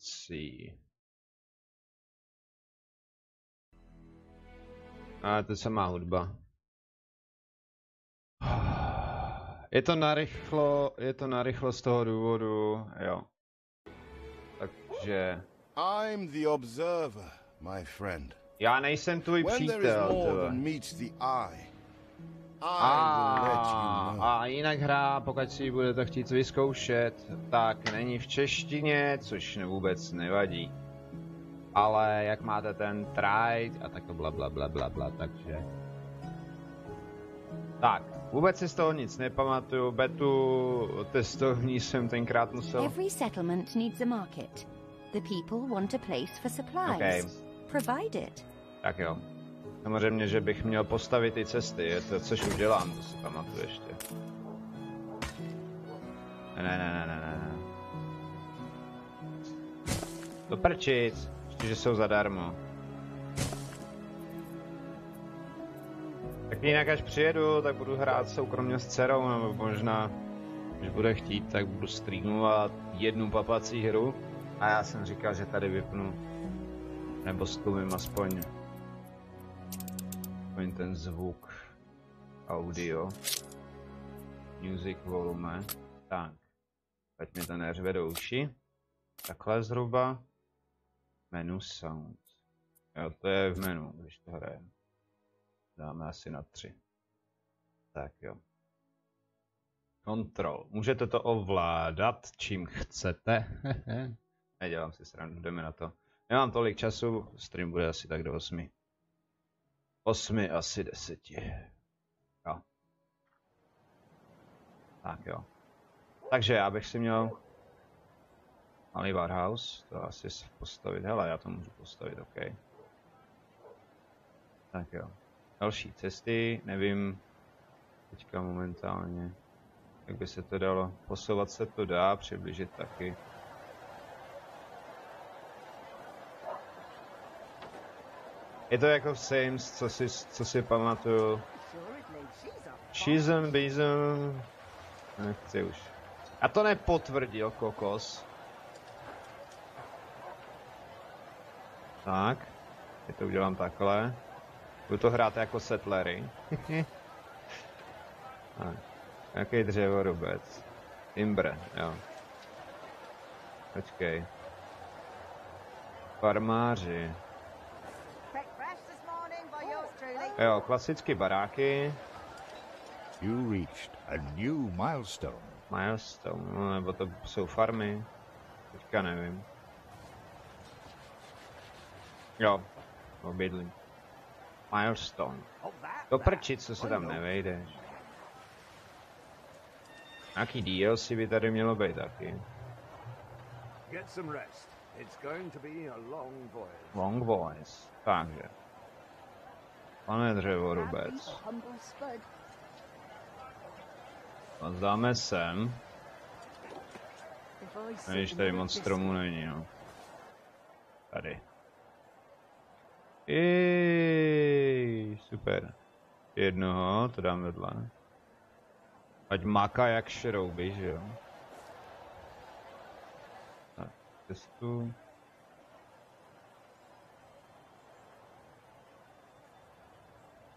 see. A to je samá hudba. Je to narychlo z toho důvodu, jo. Takže... I'm the observer, my friend. Já nejsem tvůj přítel, a jinak hra, pokud si ji budete chtít vyzkoušet, tak není v češtině, což vůbec nevadí. Ale jak máte ten trade a tak blablabla, takže... Tak, vůbec si z toho nic nepamatuju, betu testovní jsem tenkrát musel... Every settlement needs a market. The people want a place for supplies. Okay. Provide it. Tak jo. Samozřejmě, že bych měl postavit ty cesty, je to, což už dělám, to si pamatuju ještě. Ne. Do prčic, ještě, že jsou zadarmo. Tak jinak až přijedu, tak budu hrát soukromně s dcerou, nebo možná, když bude chtít, tak budu streamovat jednu papací hru. A já jsem říkal, že tady vypnu, nebo stlumím aspoň ten zvuk, audio, music volume, tak, ať mi to neřve do uši, takhle zhruba, menu sound, jo, to je v menu, když to hraje, dáme asi na 3, tak jo, control, můžete to ovládat čím chcete, nedělám si srandu, jdeme na to, nemám tolik času, stream bude asi tak do 8. 8 asi 10. Jo. Tak jo. Takže já bych si měl malý warehouse, to asi postavit, hele, já to můžu postavit, OK. Tak jo. Další cesty, nevím teďka momentálně, jak by se to dalo, posouvat se to dá, přiblížit taky. Je to jako v Sims, co si pamatuju. Shizem, Bizem. Nechci už. A to nepotvrdil kokos. Tak. Já to udělám takhle. Budu to hrát jako settlery. Tak. Jaký dřevorubec? Timbre, jo. Počkej. Farmáři. Jo, klasicky baráky. You reached a new milestone. Milestone, no, nebo to jsou farmy. Teďka nevím. Jo, obydlí. Milestone. Do prčic, co se tam nevejde. Nějaký DLC by tady mělo být taky. Long voice. Takže. Pane dřevorubec. Dáme sem. Když tady moc stromů není, no. Tady. Super. Jednoho, to dám vedle. Ať máka jak šrouby, že jo. Tak, cestu.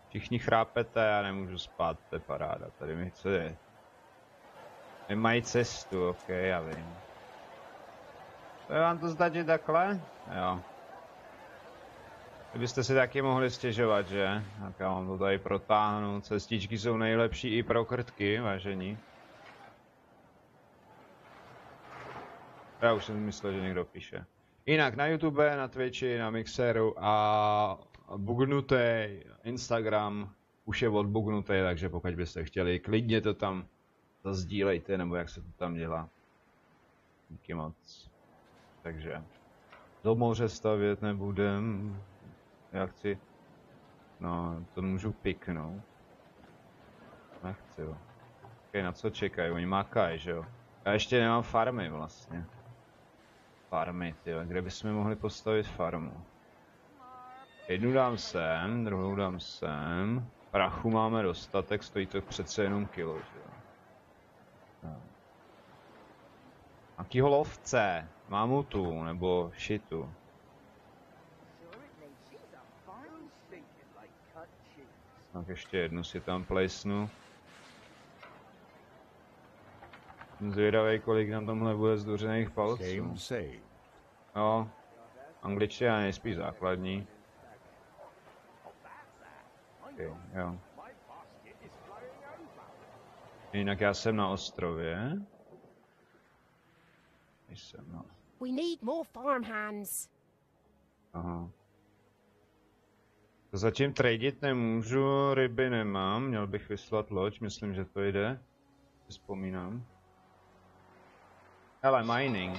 Všichni chrápete, já nemůžu spát, to je paráda, tady mi co je. Nemají cestu, ok, já vím. To je vám to zdačit takhle? Jo. Kdybyste si taky mohli stěžovat, že? Tak já vám to tady protáhnu, cestičky jsou nejlepší i pro krtky, vážení. Já už jsem myslel, že někdo píše. Jinak na YouTube, na Twitchi, na Mixeru a bugnutý Instagram už je odbugnutý, takže pokud byste chtěli, klidně to tam zazdílejte, nebo jak se to tam dělá. Díky moc. Takže do moře stavět nebudem. Já chci, no to můžu piknout. Nechci jo. Okay, na co čekají, oni makají, že jo. Já ještě nemám farmy vlastně. Farmy, tyjo, kde bychom mohli postavit farmu? Jednu dám sem, druhou dám sem. Prachu máme dostatek, stojí to přece jenom kilo, že jo. Jakýho lovce? Mamutu nebo šitu? Tak ještě jednu si tam plesnu. Jsem zvědavej, kolik na tomhle bude zdůřených palců. Game save. Jo, angličtina je nejspíš základní. Okay, jo. Jinak já jsem na ostrově. Jsem, no. We need more farmhands. Aha. To zatím tradit nemůžu, ryby nemám, měl bych vyslat loď, myslím, že to jde. Vzpomínám. Hele, mining.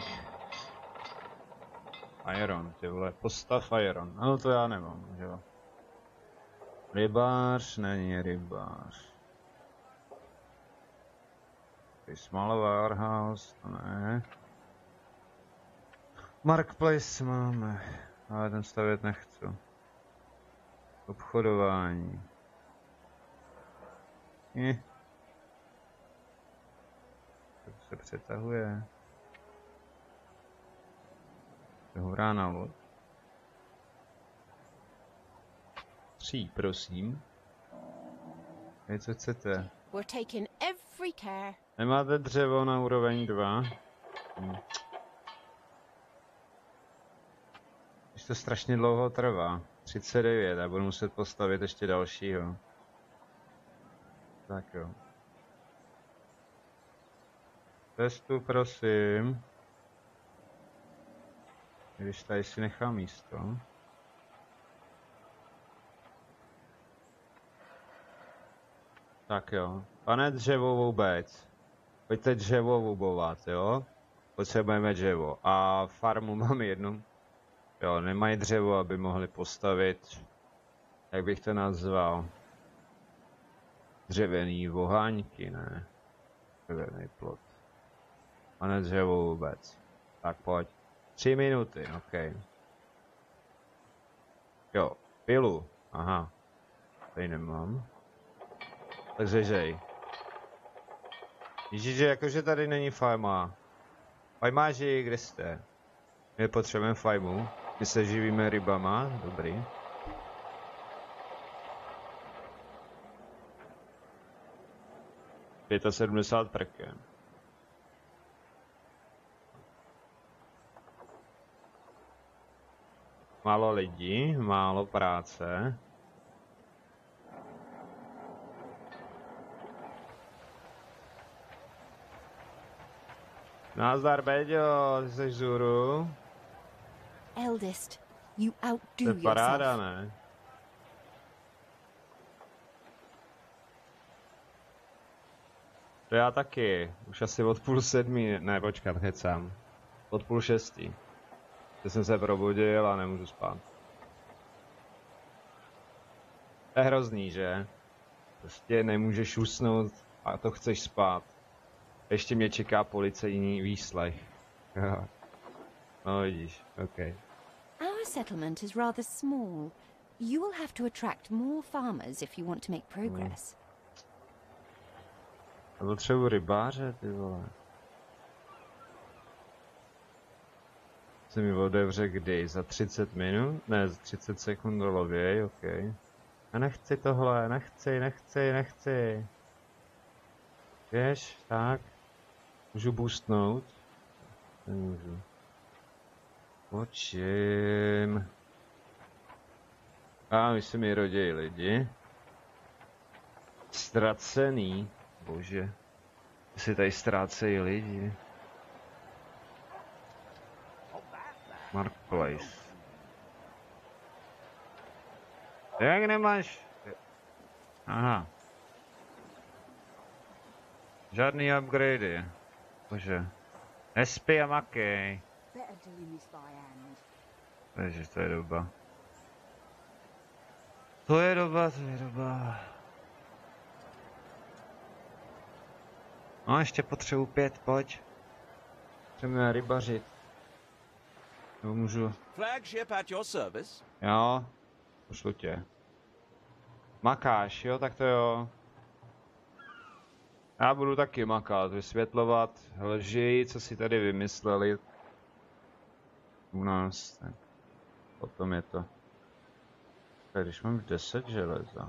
Iron, ty vole, postav iron. Ano, to já nemám, že jo. Rybář není rybář. Small warehouse, to ne. Marketplace máme, ale ten stavět nechci. Obchodování. To se přetahuje. Hurá na loď. 3, prosím. Hej, co chcete? We're taking every care. Nemáte dřevo na úroveň 2? Už to strašně dlouho trvá. 39 a budu muset postavit ještě dalšího. Tak jo. Testu, prosím. Když tady si nechám místo. Tak jo. Pane dřevo vůbec. Pojďte dřevo vůbovat, jo? Potřebujeme dřevo. A farmu mám jednu. Jo, nemají dřevo, aby mohli postavit, jak bych to nazval, dřevěný voháňky, ne? Dřevěný plot. A ne dřevo vůbec. Tak pojď. 3 minuty, ok. Jo, pilu, aha. Tady nemám. Tak řežej. Ježiže, jakože tady není fajma. Fajmáži, kde jste? My potřebujeme fajmu. My se živíme rybama, dobrý. Je to 70 prkem. Málo lidí, málo práce. Nazdar, Beďo, ty jsi vzhůru. Eldest, you outdo To je paráda, yourself. ne? To já taky. Už asi od 5:30, ne počkat, hecám. Od 5:30. Teď jsem se probudil a nemůžu spát. To je hrozný, že? Prostě nemůžeš usnout a to chceš spát. Ještě mě čeká policejní výslech. No vidíš, ok. Our settlement is rather small. You will have to attract more farmers if you want to make progress. A potřebuji rybáře, ty vole. Se mi otevře kdy? Za 30 minut? Ne, za 30 sekund do lověj, ok. A nechci tohle, nechci. Víš, tak. Můžu boostnout? Nemůžu. Počím. A my se mi rodějí lidi. Ztracený. Bože. Si tady ztrácejí lidi. Marketplace. Jak nemáš? Aha. Žádný upgradey. Bože. Nespí a makej. Takže to je doba. To je doba. No ještě potřebuji 5, pojď. Chceme rybařit. Nebo můžu... Flagship at your service. Jo, pošlu tě. Makáš, jo, tak to jo. Já budu taky makat, vysvětlovat lži, co si tady vymysleli. U nás, tak potom je to. Tak když mám 10 železa.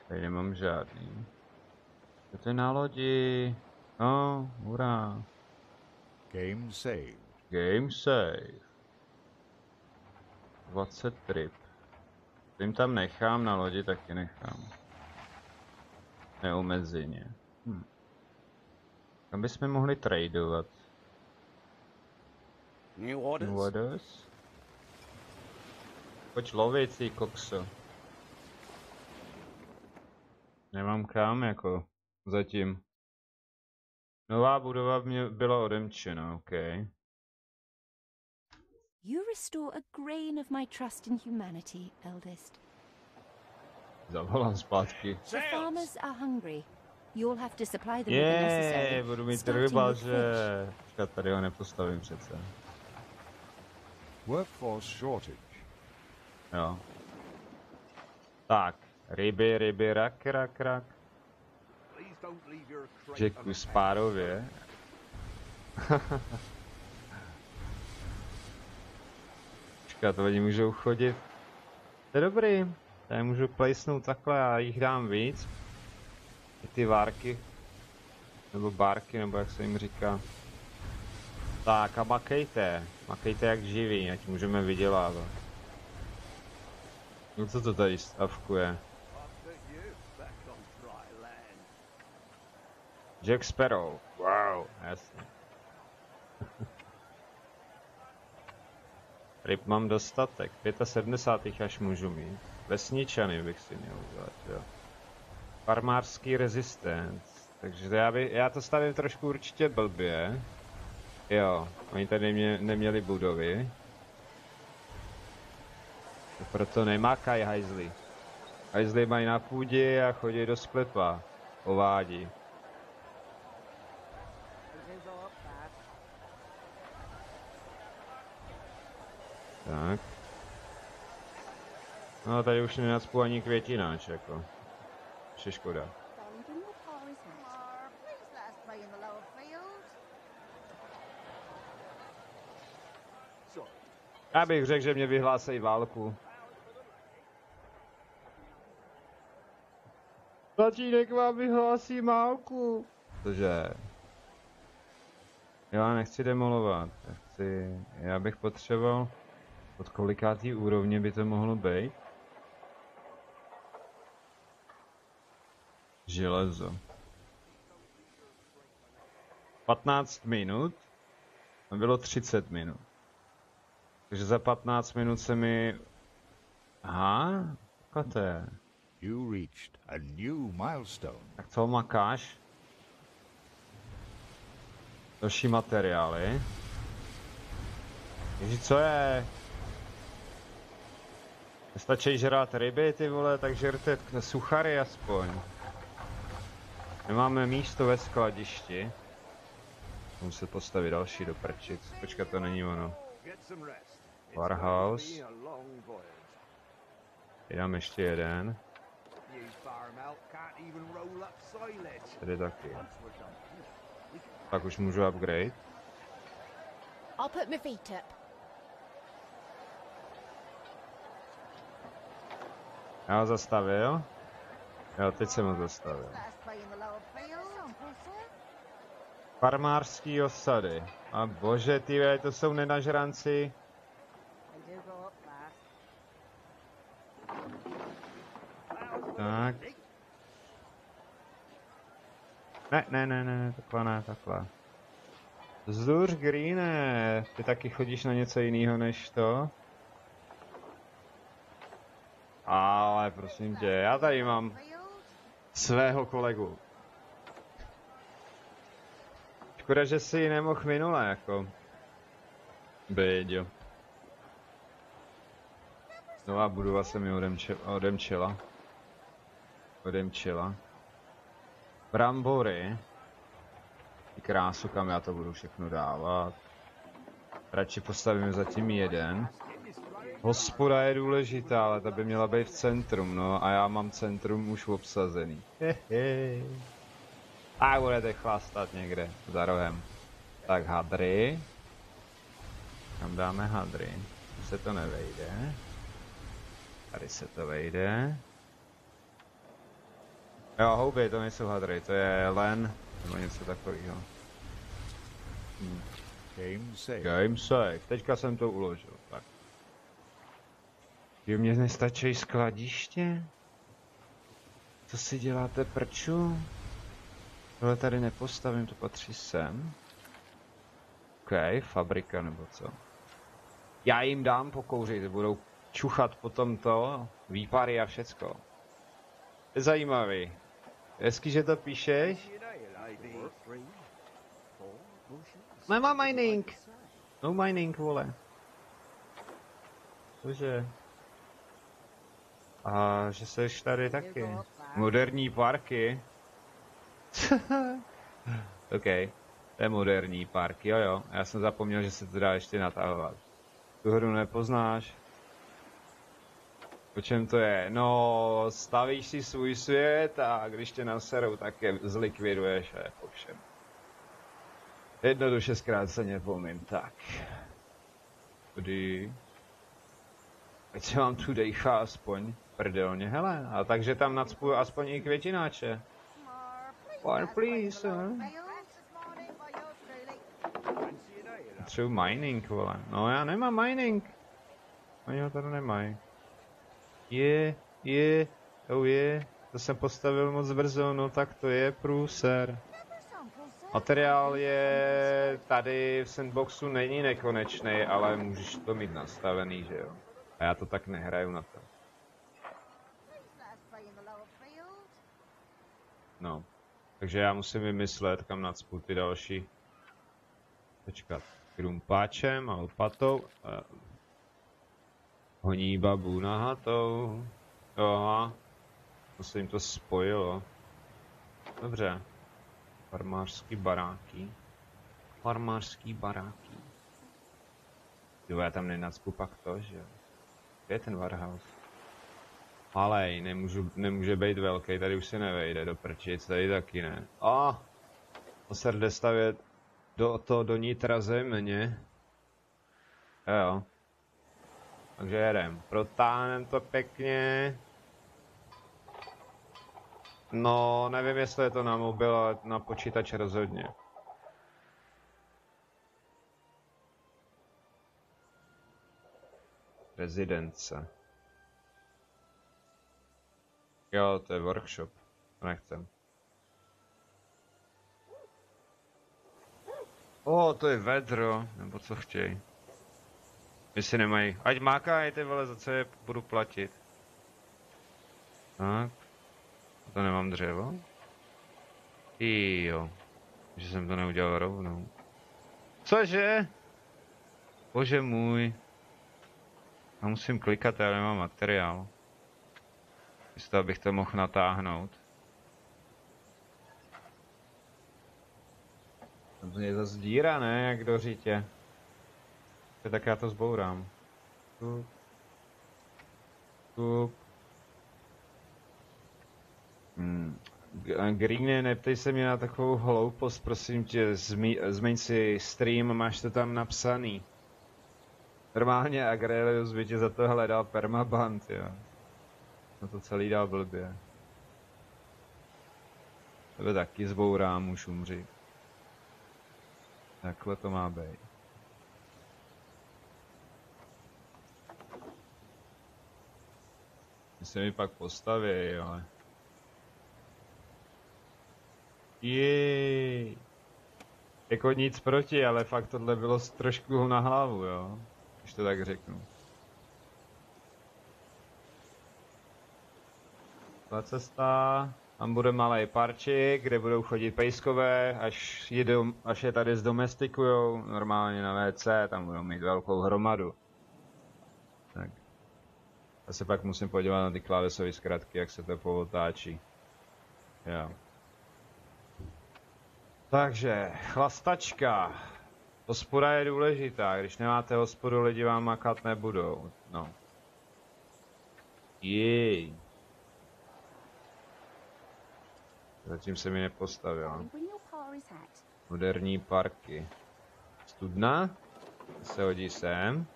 Tady nemám žádný. Je to na lodi. No, hurá. Game saved. Game save. 20 trip. Tím tam nechám, na lodi taky nechám. Neomezeně. Tam bychom mohli tradovat. New orders? New orders? Pojď lovit, ty kokso. Nemám kam, jako, zatím. Nová budova mě byla odemčena, OK. You restore a grain of my trust in humanity, eldest. Zavolám zpátky. The farmers are hungry. You'll have to supply them with the necessary. Budu mít starting with rybaře. fish. Počkat, tady ho nepostavím přece. Workforce shortage. Jo. Tak, ryby, rak. Řeku spárově. Počkat, oni můžou chodit. To je dobrý. Já můžu plejsnout takhle a jich dám víc. I ty várky. Nebo bárky, nebo jak se jim říká. Tak a makejte. Makejte jak živí, ať můžeme vydělávat. No co to tady stavkuje? Jack Sparrow. Wow, jasně. Ryb mám dostatek. 75 až můžu mít. Vesničany bych si měl udělat, jo. Farmářský resistance. Takže já to stavím trošku určitě blbě. Jo, oni tady neměli budovy. Proto nemakají hajzly. Hajzly mají na půdě a chodí do sklepa. Ovádí. Tak. No tady už nenacpu ani květináč, jako. Ještě škoda. Já bych řekl, že mě vyhlásejí válku. Tatínek vám vyhlásí válku. Cože? Já nechci demolovat. Já bych potřeboval... Od kolikátý úrovně by to mohlo být? Železo. 15 minut? A bylo 30 minut. Takže za 15 minut se mi... Aha, takhle to je. You reached a new milestone. Tak co makáš? Další materiály. Ježi, co je? Nestačí žrát ryby, ty vole, tak žerte suchary aspoň. Nemáme místo ve skladišti. Musím se postavit další do prčic. Počkat, to není ono. Warehouse. Dám ještě jeden. Tady taky. Tak už můžu upgrade. I'll put my feet up. Já ho zastavil. Jo, teď jsem ho zastavil. Farmářský osady. A bože, ty to jsou nenažranci. Tak. Ne, takhle. Zduř, Greene, ty taky chodíš na něco jiného než to? Ale prosím tě, já tady mám svého kolegu. Škoda, že si ji nemohl minule, jako. Běďo. Nová budova se mi odemčila. Brambory. I krásu, kam já to budu všechno dávat. Radši postavíme zatím jeden. Hospoda je důležitá, ale ta by měla být v centrum, no a já mám centrum už obsazený. Hehe. A budete chlastat někde za rohem. Tak hadry. Tam dáme hadry. Tu se to nevejde. Tady se to vejde. Jo, houby, to nejsou hadry, to je len, nebo něco takového. Game save. Game save, teďka jsem to uložil, tak. Jo, mně nestačí skladiště? Co si děláte, prču? Tohle tady nepostavím, to patří sem. OK, fabrika nebo co? Já jim dám pokouřit, budou čuchat potom to, výpary a všecko. Je zajímavý. Hezky, že to píšeš. Nemám mining. No mining, vole. Cože? A že seš tady taky. Moderní parky. OK. To je moderní park, jo. Já jsem zapomněl, že se to dá ještě natahovat. Tu hru nepoznáš. O čem to je? No, stavíš si svůj svět a když tě naserou, tak je zlikviduješ a je po všem. Jednoduše zkráceně pomím, tak. Kdy? Ať se vám tu dejchá aspoň prdelně, hele. A takže tam nacpuju aspoň i květináče. More please, Třeba mining, vole. No já nemám mining. Oni ho tady nemají. To jsem postavil moc brzo, no tak to je průser. Materiál je tady v sandboxu není nekonečný, ale můžeš to mít nastavený, že jo. A já to tak nehraju na to. No. Takže já musím vymyslet, kam nacpu ty další. Počkat. Krumpáčem a lopatou. Honí babu nahatou. Aha. To se jim to spojilo. Dobře. Farmářský baráky. Farmářský baráky. Jo, já tam nenacpu pak to, že jo. Kde je ten warehouse? Malej, nemůže být velký, tady už se nevejde do prčic, tady taky ne. To se jde stavět do nitra země. Jo. Takže jedem. Protáhnem to pěkně. No, nevím, jestli je to na mobil, ale na počítač rozhodně. Rezidence. Jo, to je workshop. To nechcem. To je vedro, nebo co chtějí. Jestli nemají. Ať mákají ty vole, za co je budu platit. Tak. To nemám dřevo? Jo. Že jsem to neudělal rovnou. Cože? Bože můj. Já musím klikat, já nemám materiál. Místo, abych to mohl natáhnout. To je zase díra, ne? Jak do řítě. Tak já to zbourám. Greene, neptej se mě na takovou hloupost, prosím tě, změň si stream, máš to tam napsaný. Normálně Agrelius by tě za to hledal permaband, jo. No to celý dál blbě. Tebe taky zbourám, už umři. Takhle to má být. Se mi pak postaví, ale... Jej. Jako nic proti, ale fakt tohle bylo trošku na hlavu, jo. Když to tak řeknu. Ta cesta, tam bude malý parčík, kde budou chodit pejskové, až je tady zdomestikujou, normálně na WC, tam budou mít velkou hromadu. Tak. Já se pak musím podívat na ty klávesové zkratky, jak se to pootáčí. Jo. Takže, chlastačka. Hospoda je důležitá, když nemáte hospodu, lidi vám makat nebudou. No. Jej. Zatím se mi nepostavila. Bring your pa his hat. Moderní parky. Studna. Se hodí sem.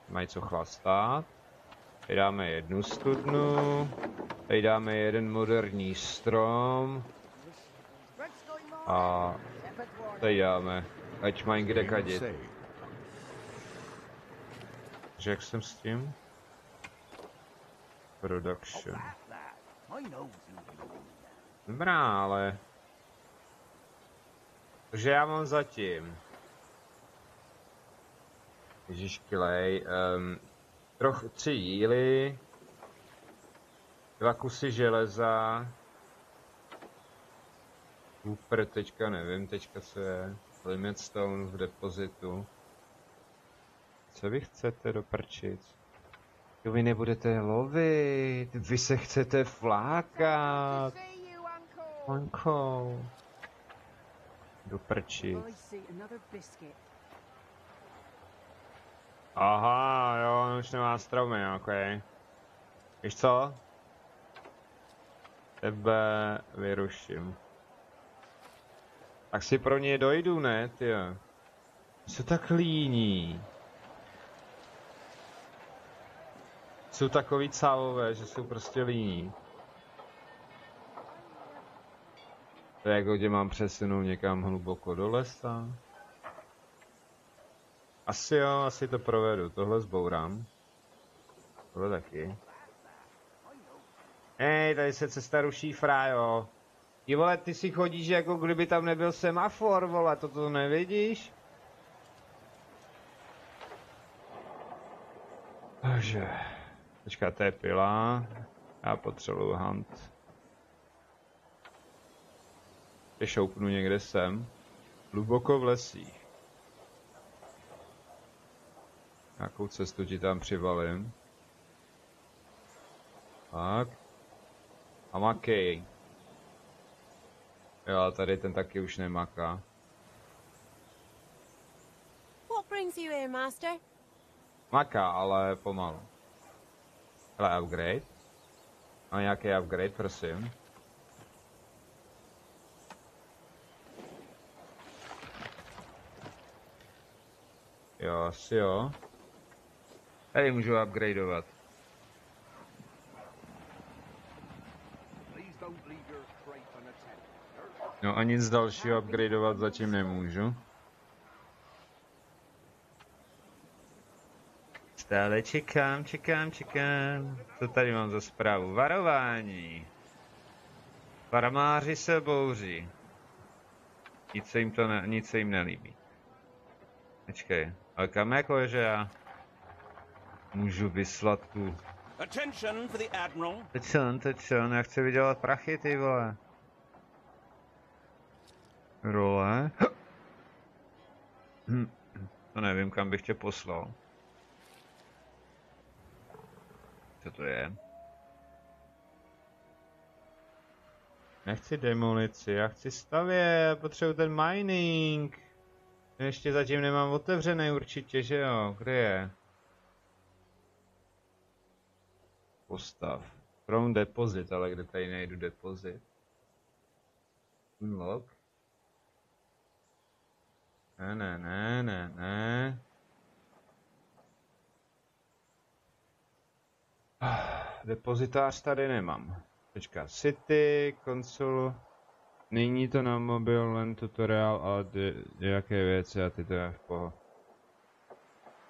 Mají co chlastat. Tady dáme jednu studnu. Tady dáme jeden moderní strom. A tady dáme, ať mají kde Game kadit. saved. Takže jak jsem s tím? Production. Dobrá, ale... Takže já mám zatím... Ježiškylej, trochu 3 díly, 2 kusy železa, Cooper, teďka nevím, teďka co je, Limit Stone v depozitu. Co vy chcete do prčic? Vy nebudete lovit, vy se chcete flákat. Manko. Do prčic. Aha, jo, on už nemá stromy, ok. Víš co? Tebe vyruším. Tak si pro ně dojdu, ne, tyjo? Jsou tak líní. Jsou takový cávové, že jsou prostě líní. To je jako tě mám přesunout někam hluboko do lesa. Asi jo, asi to provedu. Tohle zbourám. Tohle taky. Hej, tady se cesta ruší, frájo. Ty vole, ty si chodíš jako kdyby tam nebyl semafor, vole, toto nevidíš? Takže... Počká, to je pila. Já potřebuji hunt. Je šoupnu někde sem. Hluboko v lesích. Nějakou cestu ti tam přivalím. Tak. A makej. Jo, tady ten taky už nemaká. What brings you here, master? Maká, ale pomalu. Hele, upgrade. A nějaký upgrade, prosím. Jo, asi jo. Tady můžu upgradeovat. No a nic dalšího upgradeovat zatím nemůžu. Stále čekám. Co tady mám za zprávu? Varování. Farmáři se bouří. Nic se jim nelíbí. Počkej, ale kam jako je, že já můžu vyslat tu... Attention for the Admiral. Teď co, já chci vydělat prachy, ty vole. Role. To nevím, kam bych tě poslal. Co to je? Nechci demolici, já chci stavět, potřebuji ten mining. Ještě zatím nemám otevřený určitě, že jo? Kde je? Postav. From deposit, ale kde tady nejdu deposit? Unlock. Ne. Depozitář tady nemám. Počká, City, konsolu. Není to na mobil, len tutoriál, ale nějaké věci a ty to je v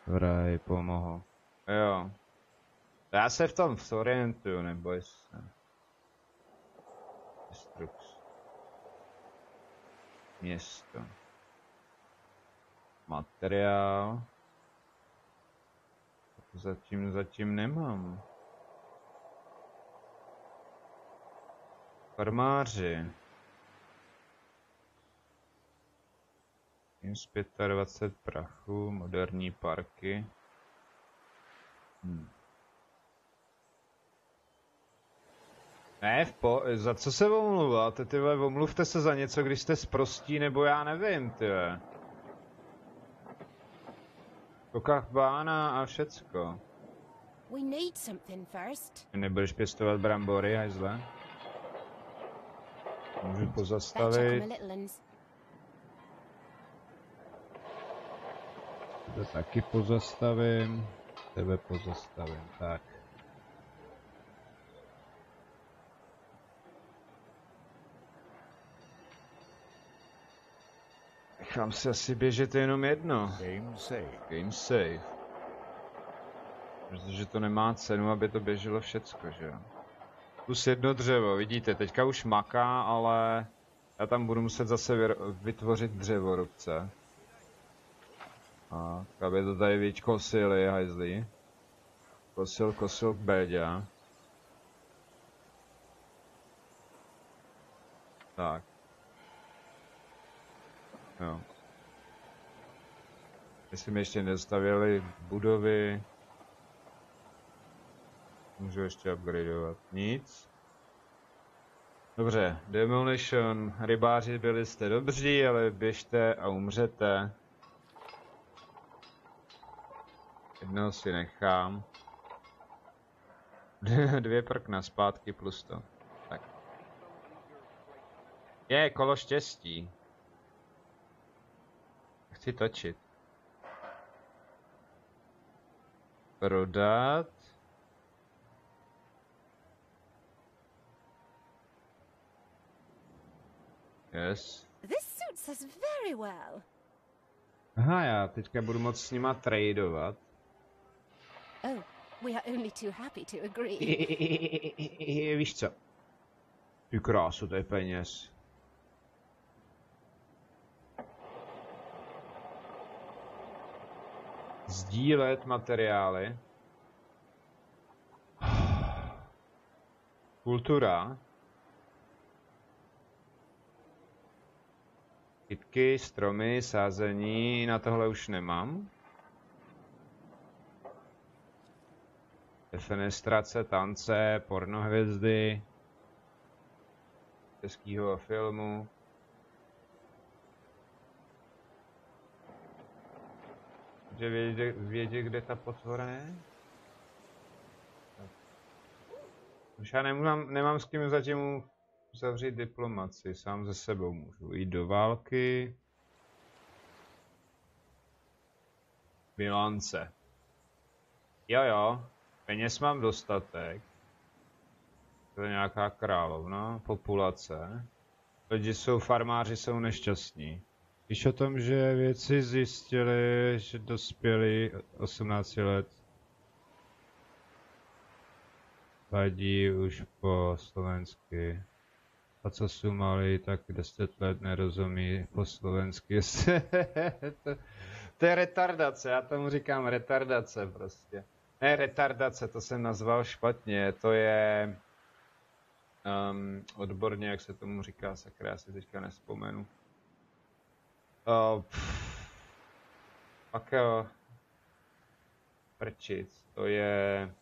Vraj, pomohu. Jo. Já se v tom zorientuju, neboj se. Destrux. Město. Materiál. Zatím nemám. Farmáři. Minus 25 prachu, moderní parky. Ne, za co se omluváte, ty vole, omluvte se za něco, když jste sprostí, nebo já nevím, ty vole. Kokách bána a všecko. We need something first. Nebudeš pěstovat brambory, hajzle? Můžu Better check on pozastavit. the little ones. To taky pozastavím. Tebe pozastavím, tak. Nechám si asi běžet jenom jedno. Game save. Game save. Protože to nemá cenu, aby to běželo všecko, že jo. Plus jedno dřevo, vidíte, teďka už maká, ale já tam budu muset zase vytvořit dřevorubce. A aby to tady víc kosili, hajzli. Kosil Béďa. Tak. Jo. Jestli mi ještě nedostavěli budovy. Můžu ještě upgradeovat. Nic. Dobře, Demolition. Rybáři byli jste dobří, ale běžte a umřete. Jednoho si nechám. 2 prkna zpátky plus to. Tak. Je, kolo štěstí. Chci točit. Prodat. Yes. This suits us very well. Aha, já teďka budu moct s nima tradovat. Oh, we are only too happy to agree. Víš co? Ty krásu, to je peněz. Sdílet materiály. Kultura. Kytky, stromy, sázení, na tohle už nemám. Defenestrace, tance, pornohvězdy. Českýho filmu. Že vědět, kde ta potvora je? Už já nemám s kým zatím uzavřít diplomaci, sám ze sebou můžu jít do války. Bilance. Jo, peněz mám dostatek. To je nějaká královna, populace. Lidi jsou, farmáři jsou nešťastní. Víš o tom, že vědci zjistili, že dospěli 18 let vadí už po slovensky. A co jsou malí, tak 10 let nerozumí po slovensky. To je retardace, já tomu říkám retardace prostě. Ne, retardace, to jsem nazval špatně, to je odborně, jak se tomu říká, sakra, já si teďka nespomenu. Pak prčic, to je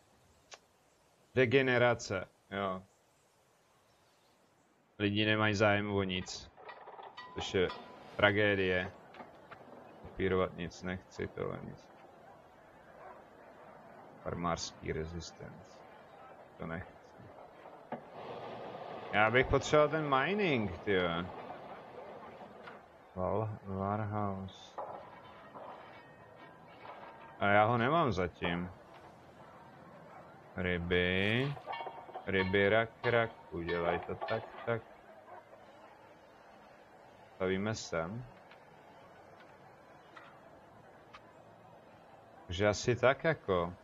degenerace, jo. Lidi nemají zájem o nic, což je tragédie. Kopírovat nic nechci, tohle nic. Farmářský resistance, to nechci. Já bych potřeboval ten mining, tyjo. Warhouse. A já ho nemám zatím. Ryby. Ryby, rak, udělaj to tak. Stavíme sem. Takže asi tak jako.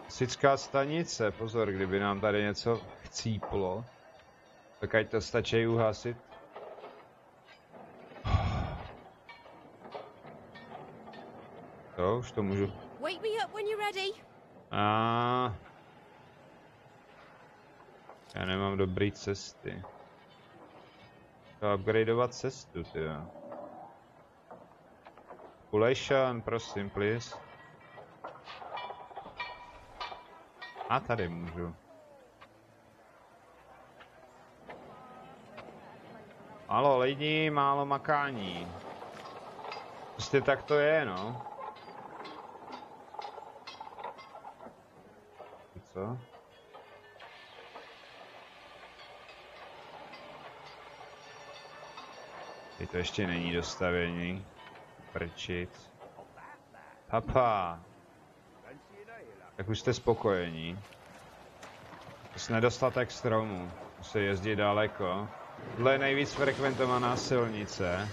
Hasičská stanice, pozor, kdyby nám tady něco chcíplo, tak ať to stačí uhasit. To už to můžu. Wake me up when you're ready. Já nemám dobrý cesty. Chci upgradeovat cestu, tyjo. Population, prosím, please. A tady můžu. Málo lidí, málo makání. Prostě tak to je, no. Co? Teď to ještě není dostavění. Prčit. Papa. Tak už jste spokojení. S nedostatek stromů. Musí jezdit daleko. Tohle je nejvíc frekventovaná silnice.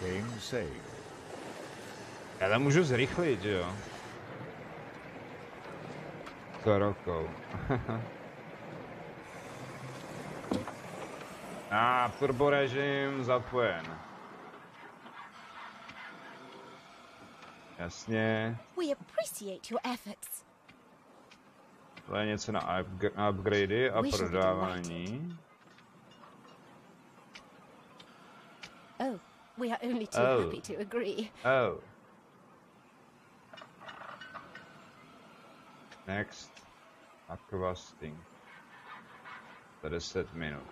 Game saved. Já tam můžu zrychlit, že jo? To rokou. Turbo režim zapojen. Jasně. We appreciate your efforts. To je něco na upgradey a prodávání. Oh, we are only too happy to agree. Oh. Next. Aquasting. Za 10 minut.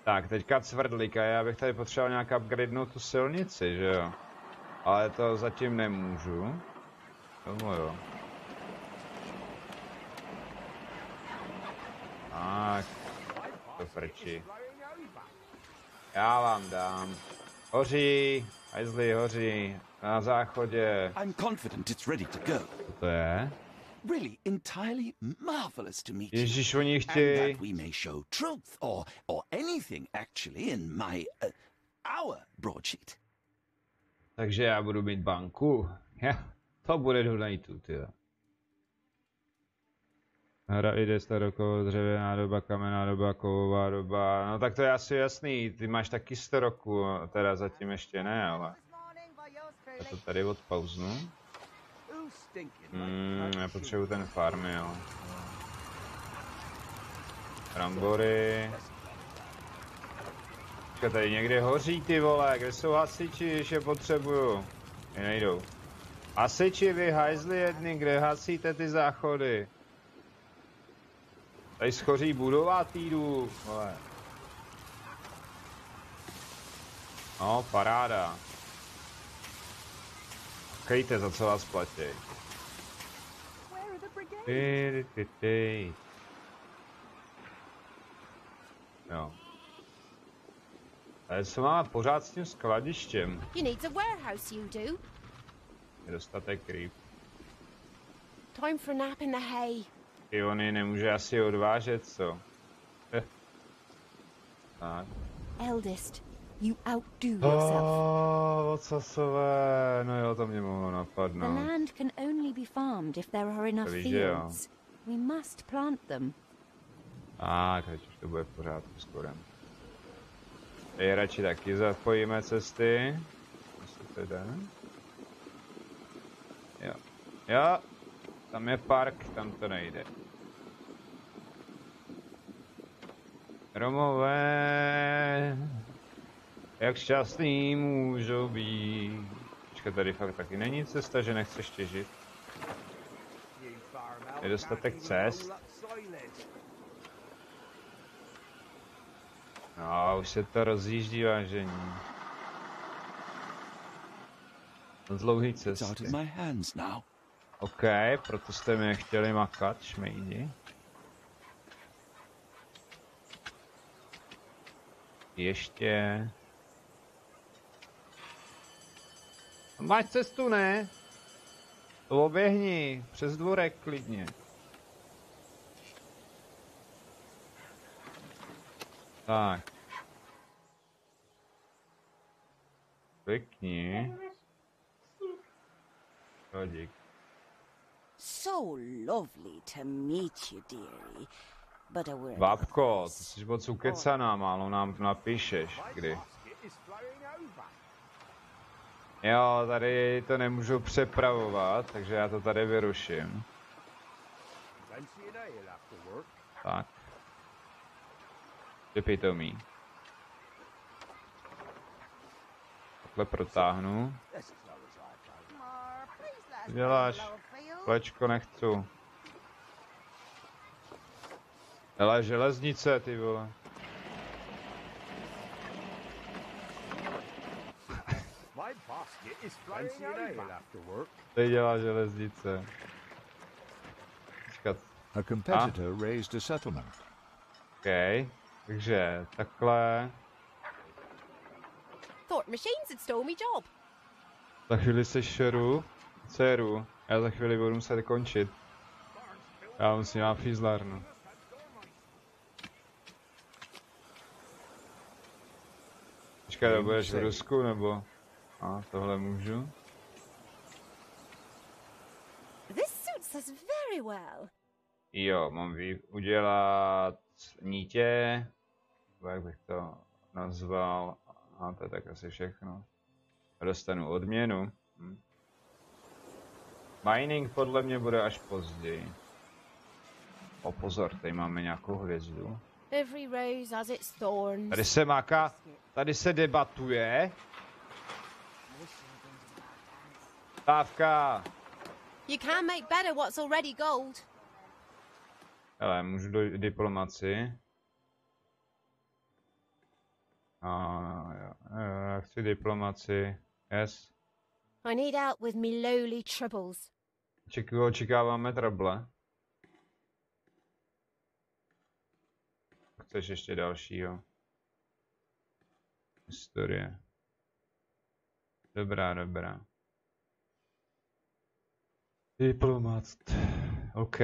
Tak, teďka cvrdlíka, já bych tady potřeboval nějak upgradenout tu silnici, že jo? Ale to zatím nemůžu. Tomu jo. Tak. To frčí. Já vám dám. Hoří, hajzli, hoří. Na záchodě. I'm confident it's ready to go. Co to je? Really, entirely marvelous to meet you. Ježíš, oni And chtějí... that we may show truth or anything actually in my our broadsheet. Takže já budu mít banku. To bude donatu, tyjo. Hra jde starokovou, dřevěná doba, kamenná doba, kovová doba. No tak to je asi jasný, ty máš taky 100 roku, teda zatím ještě ne, ale... Já to tady odpauznu. Já potřebuji ten farm, jo. Brambory. Počkej, tady někde hoří, ty vole, kde jsou hasiči, když je potřebuju? Mě nejdou. Hasiči, vy hajzli jedni, kde hasíte ty záchody? Tady schoří budova týdu, vole. No, paráda. Kejte, za co vás platí. Jo. Ale co máme pořád s tím skladištěm? You need a warehouse, you do. Je dostatek ryb. Time for a nap in the hay. Iony nemůže asi odvážet, co? Tak. Eldest, you outdo yourself. Ocasové, no jo, to mě mohlo The napadnout. land can only be farmed if there are enough To víš, že jo. fields. We must plant them. Tak, teď už to bude v pořádku skoro. Teď radši taky zapojíme cesty. Jestli to jde. Jo. Jo. Tam je park, tam to nejde. Romové, jak šťastný můžou být. Počkej, tady fakt taky není cesta, že nechceš těžit. Je dostatek cest. No, už se to rozjíždí, vážení. Na dlouhý It's out cesty. of my hands now. OK, proto jste mě chtěli makat, šmejdi. Ještě... Máš cestu, ne? To oběhni, přes dvorek klidně. Tak. Pěkně. Dík. So lovely to meet you, dearie. But a word. Babko, ty jsi moc ukecaná, málo nám napíšeš, kdy. Jo, tady to nemůžu přepravovat, takže já to tady vyruším. Tak. Je pitomý. Takhle protáhnu. Co děláš? Klečko nechci. Hele, železnice, ty vole. Teď dělá železnice. Počkat. A competitor raised a settlement. OK. Takže takhle. Thought machines had stole me job. Za chvíli se šeru, dceru. Já za chvíli budu muset končit. Já musím na fízlárnu. Počkej, to budeš v Rusku, nebo? A tohle můžu? This suits us very well. Jo, mám udělat nítě. Jak bych to nazval? A to je tak asi všechno. Dostanu odměnu. Mining podle mě bude až později. O pozor, tady máme nějakou hvězdu. Every rose has its thorns. Tady se máka, tady se debatuje. Stávka. You can't make better what's already gold. Hele, můžu do diplomaci. Jo, já chci diplomaci. Yes. I need help with me lowly troubles. Očekáváme trable. Chceš ještě dalšího? Historie. Dobrá, dobrá. Diplomat. OK.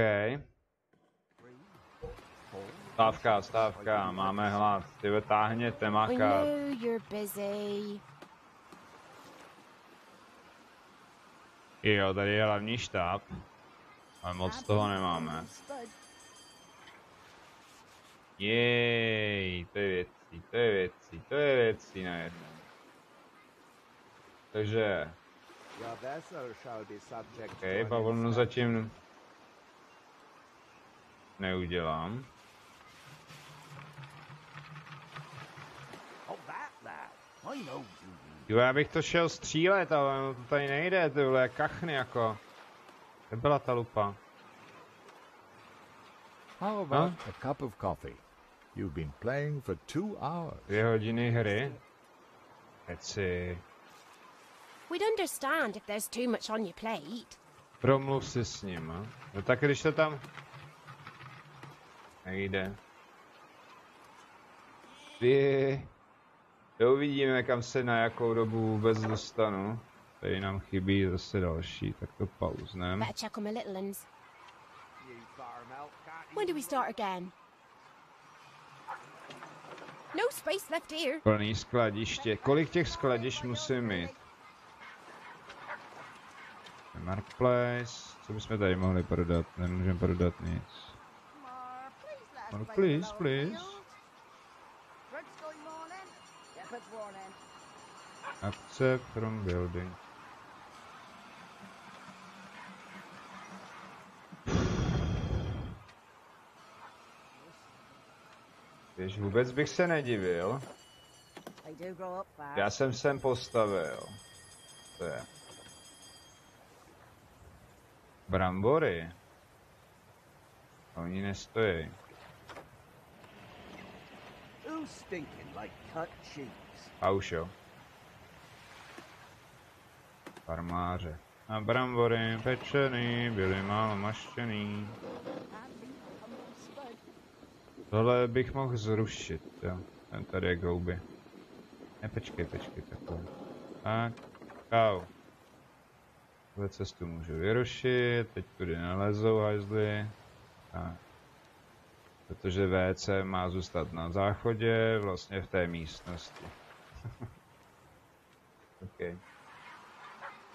Stávka, máme hlad. Ty táhněte, I makat. know you're busy. Jo, tady je hlavní štáb. Ale moc toho nemáme. Jej, to je věcí najednou. Takže... OK, bavlnu zatím... neudělám. Jo, já bych to šel střílet, ale to tady nejde, tyhle kachny jako. Kde byla ta lupa? How about a cup of coffee? You've been playing for 2 hours. 2 hodiny hry. Keci. We'd understand if there's too much on your plate. Promluv si s ním. No tak když to tam... nejde. To uvidíme, kam se na jakou dobu vůbec dostanu. Tady nám chybí zase další, tak to pauznem. Better check on my little ones. When do we start again? No space left here. Plný skladiště. Kolik těch skladišť musím mít? Marketplace. Co bychom tady mohli prodat? Nemůžeme prodat nic. Oh, please, please. Accept from building. Víš, vůbec bych se nedivil. Já jsem sem postavil. To je. Brambory. Oni nestojí. A už jo. Farmáře. A brambory pečený, byly málo maštěný. Tohle bych mohl zrušit, jo. Ten tady je gouby. Ne, počkej, takhle. Tak, káu. Tuhle cestu můžu vyrušit, teď tudy nalezou hajzly. Tak. Protože WC má zůstat na záchodě, vlastně v té místnosti. OK.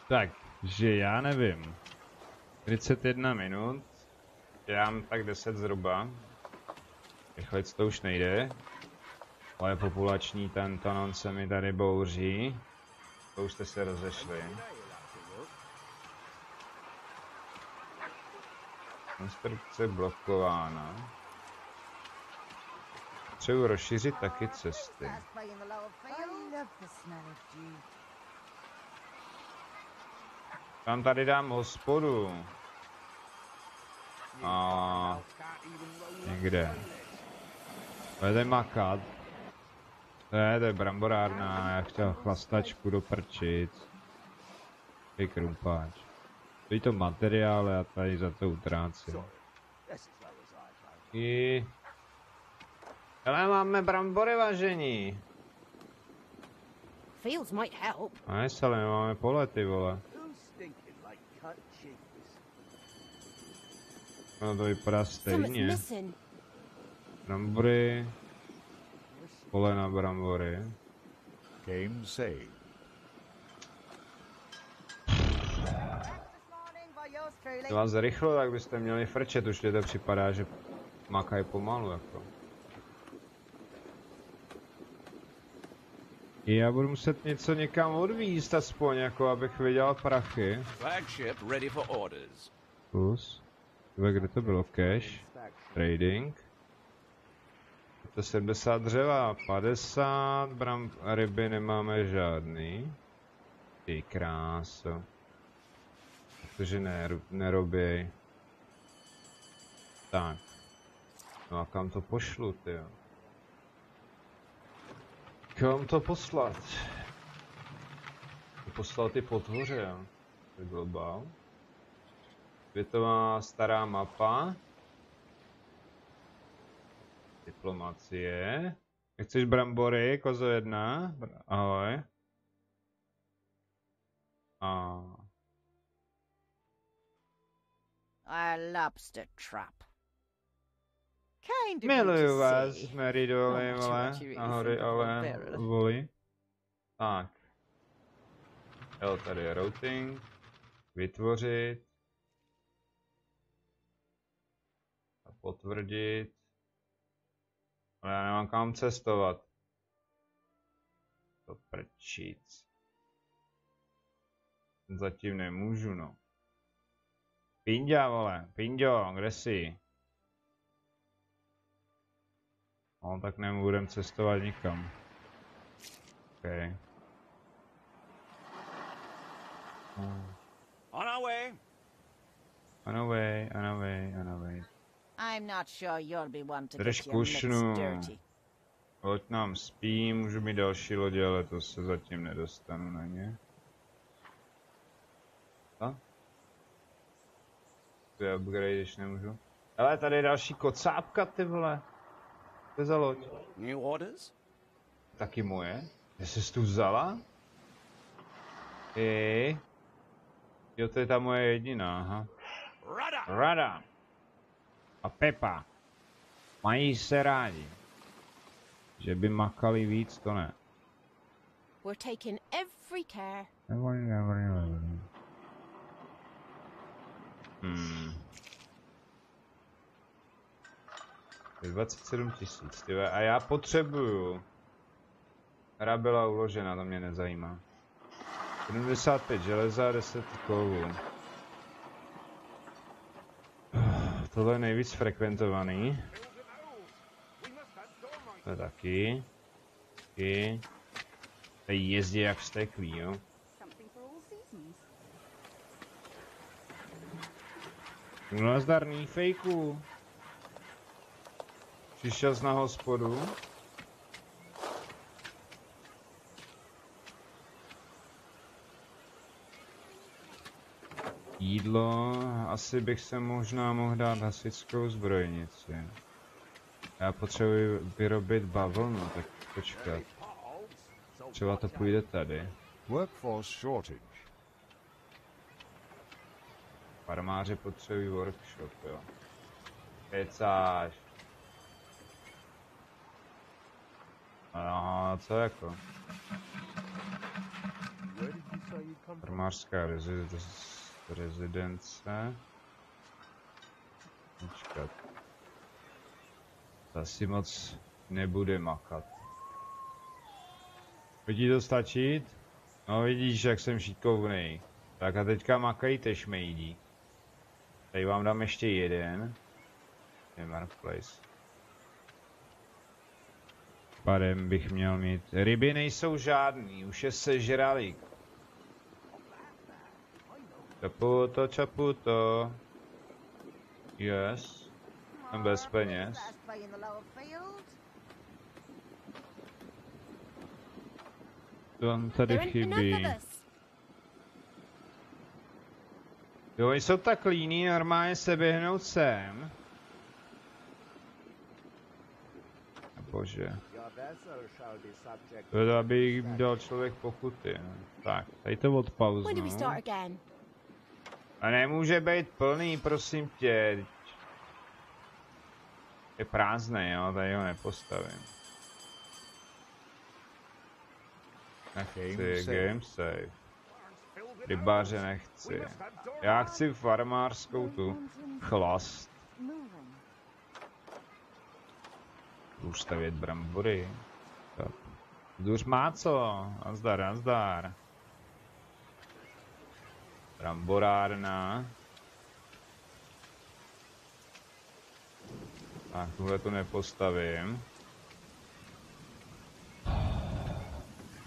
Takže já nevím. 31 minut. Já mám tak 10 zhruba. Rychlec to už nejde. Ale populační ten tonon se mi tady bouří. To už jste se rozešli. Konstrukce blokována. Potřebuji rozšířit taky cesty. Tam tady dám hospodu. A někde. Budete makat. To je bramborárna, já chtěl chlastačku do prčic. Ty krumpáč. Stojí to materiál a tady za to utrácím. Ale máme brambory, vážení. Fields might help. A ale nemáme pole, ty vole. No to vypadá Something's stejně. missing. Brambory. Pole na brambory. Game saved. Vás rychlo, tak byste měli frčet, už to připadá, že makají pomalu, jako. Já budu muset něco někam odvízt aspoň, jako abych vydělal prachy. Flagship ready for orders. Plus. Kde to bylo? Cash. Trading. 70 dřeva, 50 ryby nemáme žádný. Ty kráso. Protože neroběj. Tak. No a kam to pošlu, tyjo? Kam to poslat? Poslal ty potvoře, jo? To byl bál. Světová stará mapa. Diplomacie. Chceš brambory, kozo 1? Ahoj. A lobster trap. Kind of you Miluju to vás, say. Meridoly, Not vole. much you really Nahory, think of ale Beryl. voli. Tak. Jo, tady je routing. Vytvořit. A potvrdit. Ale já nemám kam cestovat. To prčíc. Zatím nemůžu, no. Pinďa, vole. Pinďo, kde jsi? No, tak nebudem cestovat nikam. Okay. On our way. On away, on away, on away. I'm not sure you'll be one to Drž get your mitts kušnu. dirty. Loď nám spí, můžu mít další lodě, ale to se zatím nedostanu na ně. Co? To je upgrade, když nemůžu. Ale tady je další kocápka, ty vole. To je za loď. New orders? Taky moje? Jsi tu vzala? Jo, to je ta moje jediná, aha. Rada. A Pepa. Mají se rádi. Že by makali víc, to ne. We're taking every care. Je 27 000, a já potřebuju. Hra byla uložena, to mě nezajímá. 75 železa, 10 kovů. Tohle je nejvíc frekventovaný. To je taky. Tady jezdí jak vzteklý, jo. No zdarný fejku. Přišel jsi na hospodu. Jídlo, asi bych se možná mohl dát hasičskou zbrojnici. Já potřebuji vyrobit bavlnu, tak počkat. Třeba to půjde tady. Workforce shortage. Farmáři potřebují workshop, jo. Kecáš. No, co jako? Farmářská rezidence. Počkat. To asi moc nebude makat. Bude to stačit? No vidíš, jak jsem šikovnej. Tak a teďka makejte, šmejdí. Tady vám dám ještě jeden. Je Marketplace. Padem bych měl mít. Ryby nejsou žádný, už je sežrali. Čaputo. Yes. Jsem bez peněz. To vám tady chybí. Jo, jsou tak líní, normálně se běhnout sem. bože. To je, aby jim dal člověk pokuty. No. Tak, tady to When do we odpauznu. start again? A nemůže být plný, prosím tě. Je prázdný, jo, tady ho nepostavím. Nechci, game save. Rybáře nechci. Já chci farmářskou tu chlast. Ustavět brambory. Tak. To už má co? Nazdar, nazdar. Bramborárna. Tak, tuhle to nepostavím.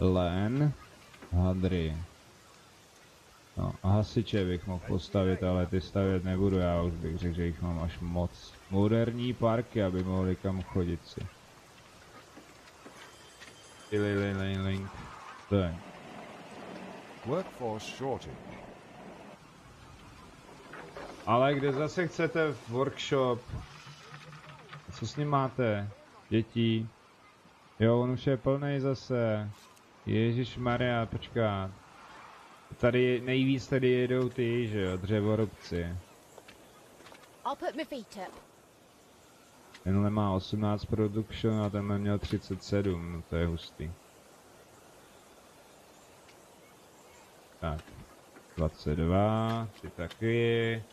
Len hadry. No, a hasiče bych mohl postavit, ale ty stavět nebudu, já už bych řekl, že jich mám až moc. Moderní parky, aby mohli kam chodit si. Link. Tak. Workforce shortage. Ale kde zase chcete workshop? Co s ním máte? Dětí? Jo, on už je plnej zase. Ježišmarja, počkat. Tady nejvíc tady jedou ty, že jo, dřevorubci. I'll put my feet up. Tenhle má 18 production a tenhle měl 37, no to je hustý. Tak, 22, ty taky.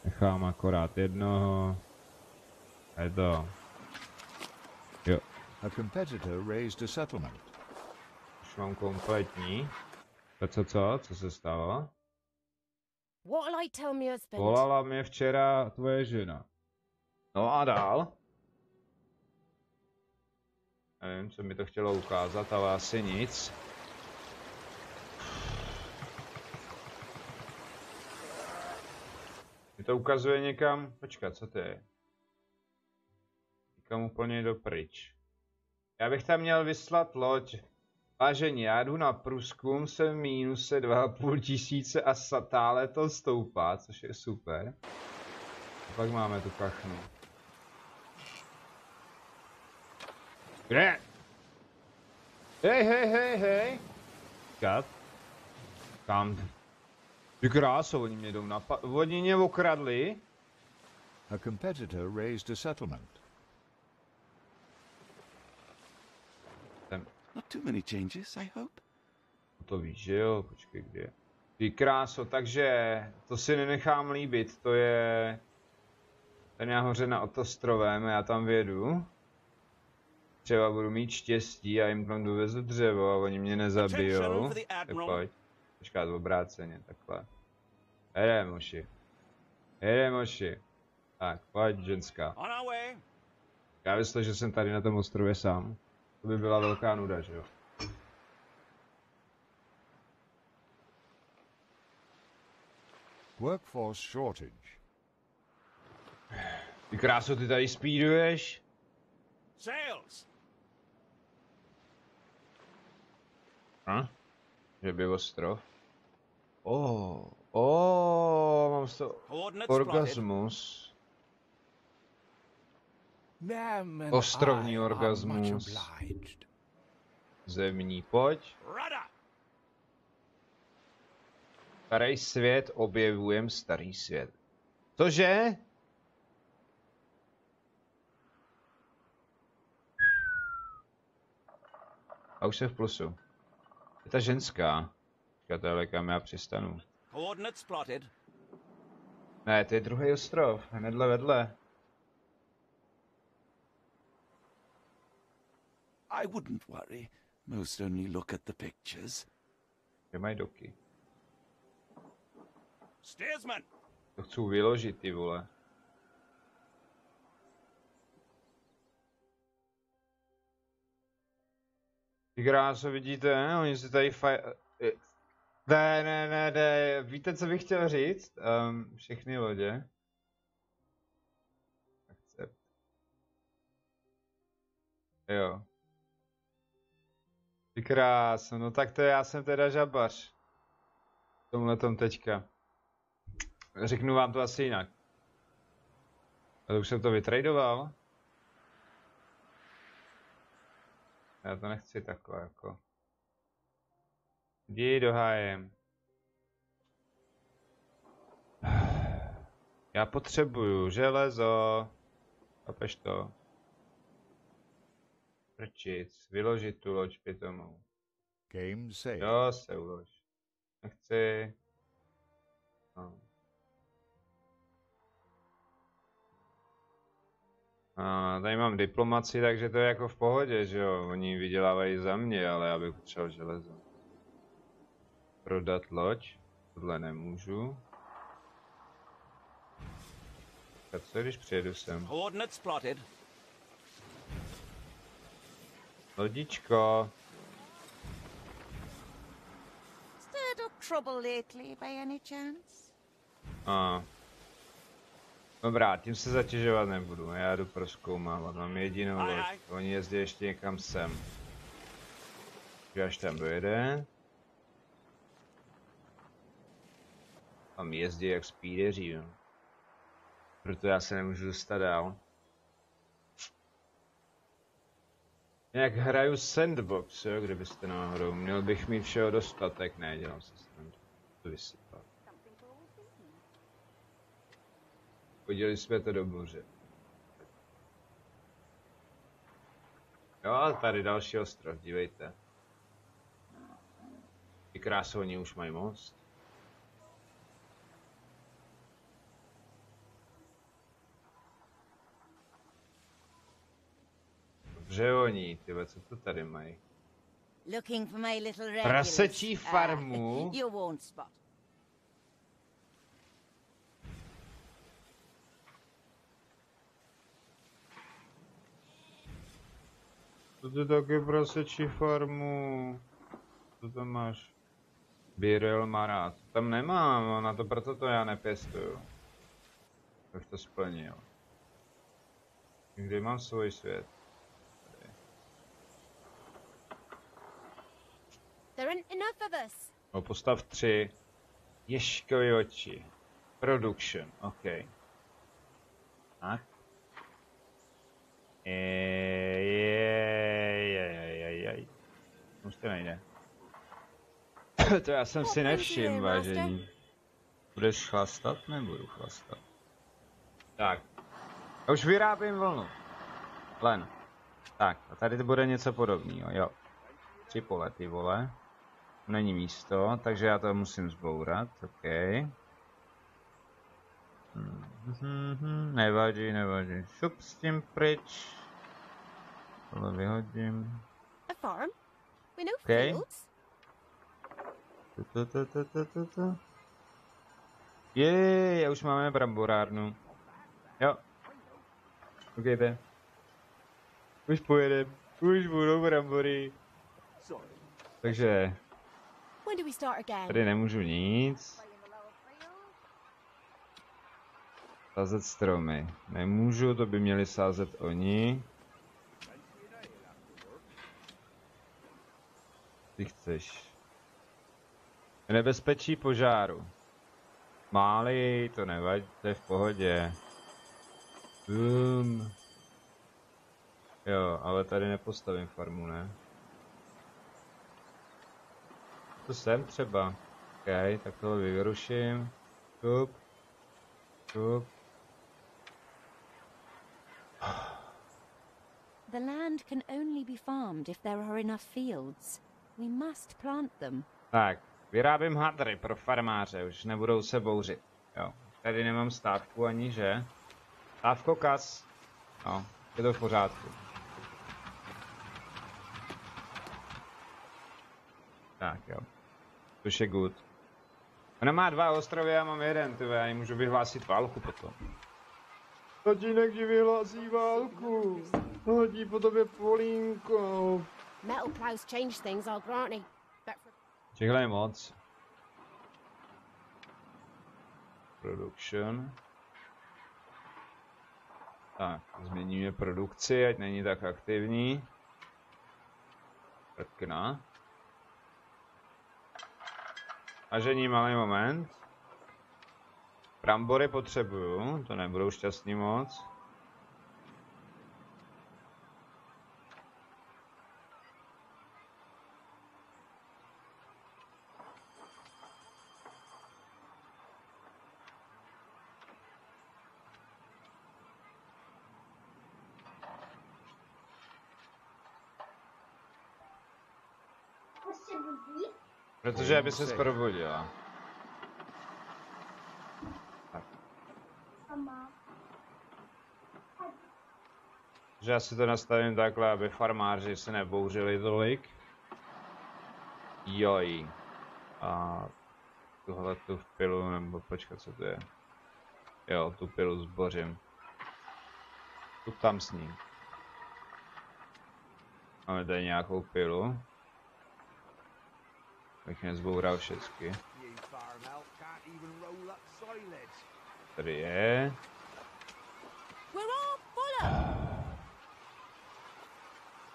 Nechám akorát jednoho. A je to. Jo. A competitor raised a settlement. Už mám kompletní. Co se stalo? What'll I tell my husband? Volala mě včera tvoje žena. No a dál? Nevím, co mi to chtělo ukázat, ale asi nic. Mi to ukazuje někam... Počkat, co to je? Někam úplně dopryč. Já bych tam měl vyslat loď. Vážení, já jdu na průzkum, jsem mínuse 2500 a stále to stoupá, což je super. A pak máme tu kachnu. Kde? Hej. Kat? Kam? Ty kráso, oni mě jdou oni mě okradli. A competitor raised a settlement. Not too many changes, I hope. To víš, že jo? Počkej, kde je? Ty kráso, takže to si nenechám líbit, to je... Ten nahoře nad ostrovem, já tam vědu. Třeba budu mít štěstí a jim tam dovezu dřevo a oni mě nezabijou. Tak pojď. Počkat, obráceně, takhle. Jede, moši. Tak, pojď, ženská. Já myslím, že jsem tady na tom ostrově sám. To by byla velká nuda, že jo? Workforce shortage. Ty kráso, ty tady speeduješ? Sails! Že by ostrov? Mám z toho orgasmus. Ostrovní orgasmus. Zemní, pojď. Starý svět, objevujem starý svět. Cože? A už jsem v plusu. Je ta ženská. Počkejte, kam já přistanu. Ne, to je druhý ostrov, hnedle vedle. I wouldn't worry. Most only look at the pictures. Kde mají doky? Steersman! To chci vyložit, ty vole. Ty kráso, vidíte, oni si tady Ne, víte, co bych chtěl říct? Všechny lodě. Akcept. Jo. Ty kráso, no tak to já jsem teda žabař. V tomhletom teďka. Řeknu vám to asi jinak. Ale už jsem to vytradoval. Já to nechci takhle jako. Jdi do háje. Já potřebuju železo. Chápeš to? Prčic, vyložit tu loď pitomou. Game saved. Jo, se ulož. Nechci. No. A tady mám diplomaci, takže to je jako v pohodě, že jo. Oni vydělávají za mě, ale já bych potřeboval železo. Prodat loď. Tohle nemůžu. Tak co když přijedu sem? Coordinates plotted. Lodičko. Stirred up trouble lately, by any chance? A. Dobrá, tím se zatěžovat nebudu. Já jdu prozkoumávat. Mám jedinou loď. Oni jezdí ještě někam sem. Až tam dojede. Tam jezdí jak speederí, jo. Proto já se nemůžu dostat dál. Jak hraju sandbox, jo, kdybyste náhodou. Měl bych mít všeho dostatek, ne, dělám se srandu. To vysypat. Podělili jsme to do moře. Jo, a tady další ostrov, dívejte. Ty krásou, oni už mají most. Dobře oni, tyhle, co to tady mají? Looking for my little regulars. Prasečí farmu. You won't spot. To ty taky prasečí farmu. Co tam máš? Birel Marat. Tam nemám, na to proto to já nepěstuju. Bych to splnil. Kde mám svůj svět? There aren't enough of us. No, postav 3. Ježkovy oči. Production, ok. Tak. Už to nejde. To já jsem si nevšiml, vážení. Budeš chlastat? Nebudu chlastat. Tak. Já už vyrábím vlnu. Len. Tak, a tady to bude něco podobného, jo. 3 pole, ty vole. Není místo, takže já to musím zbourat, ok. Nevadí, nevadí. Šup s tím pryč. Tohle vyhodím. A farm? We know Okay. fields. Jej, už máme bramborárnu. Jo. Koukejte. Už pojedem. Už budou brambory. Takže When do we start again? tady nemůžu nic. Sázet stromy. Nemůžu, to by měli sázet oni. Ty chceš. Nebezpečí požáru. Máli, to nevadí, to je v pohodě. Jo, ale tady nepostavím farmu, ne? To sem třeba. Ok, tak tohle vyruším. Tup. Tup. The land can only be farmed if there are enough fields. We must plant them. Tak, vyrábím hadry pro farmáře, už nebudou se bouřit. Jo, tady nemám stávku ani, že? Stávko kas. No, je to v pořádku. Tak jo. Což je good. Ona má 2 ostrovy, já mám 1, tyhle, já jí můžu vyhlásit válku potom. Tatínek ti vyhlásí válku. Hodí po tobě polínko. Metal plows change things, I'll grant you. But for Těchhle je moc. Production. Tak, změníme produkci, ať není tak aktivní. Prkna. Tažení, malý moment. Brambory potřebuju, to nebudou šťastný moc. Protože aby se probudila. Tak. Že já si to nastavím takhle, aby farmáři se nebouřili tolik. Joj. A tuhle tu pilu, nebo počkat, co to je. Jo, tu pilu zbořím. Tu tam s ním. Máme tady nějakou pilu. Tak nezboural všechny. Tady je.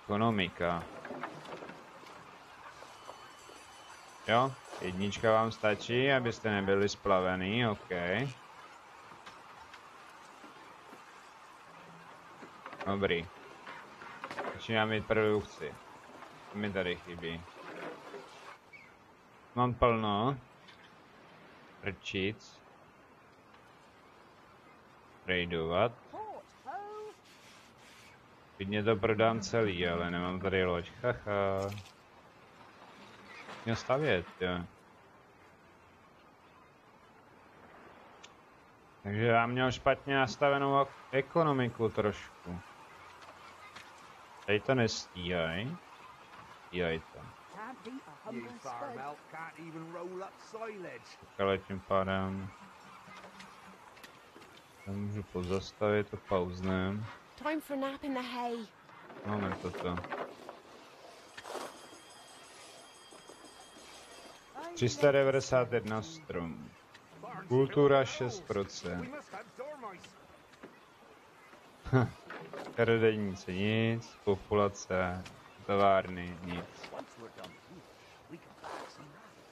Ekonomika. Jo, jednička vám stačí, abyste nebyli splavený, OK. Dobrý. Začínám mít produkci. Co mi tady chybí? Mám plno. Rčic. Tradovat. Klidně to prodám celý, ale nemám tady loď. Haha. Měl stavět, jo. Takže já měl špatně nastavenou ekonomiku trošku. Tady to nestíhaj. Stíhaj to. Ale tím pádem to můžu pozastavit, to pauznem. Time for a nap in the hay. Máme toto. 391 strom. Kultura 6%. Karodennice nic, populace, továrny nic.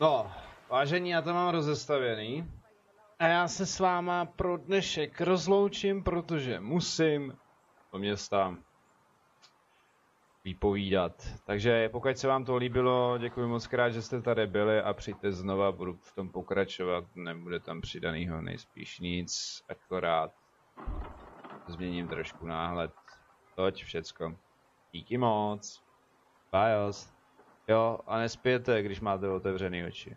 No, vážení, já to mám rozestavěný. A já se s váma pro dnešek rozloučím, protože musím do města vypovídat. Takže pokud se vám to líbilo, děkuji moc krát, že jste tady byli a přijďte znova, budu v tom pokračovat, nebude tam přidanýho nejspíš nic, akorát změním trošku náhled. Toť všecko. Díky moc. Bajos. Jo, a nespějte, když máte otevřený oči.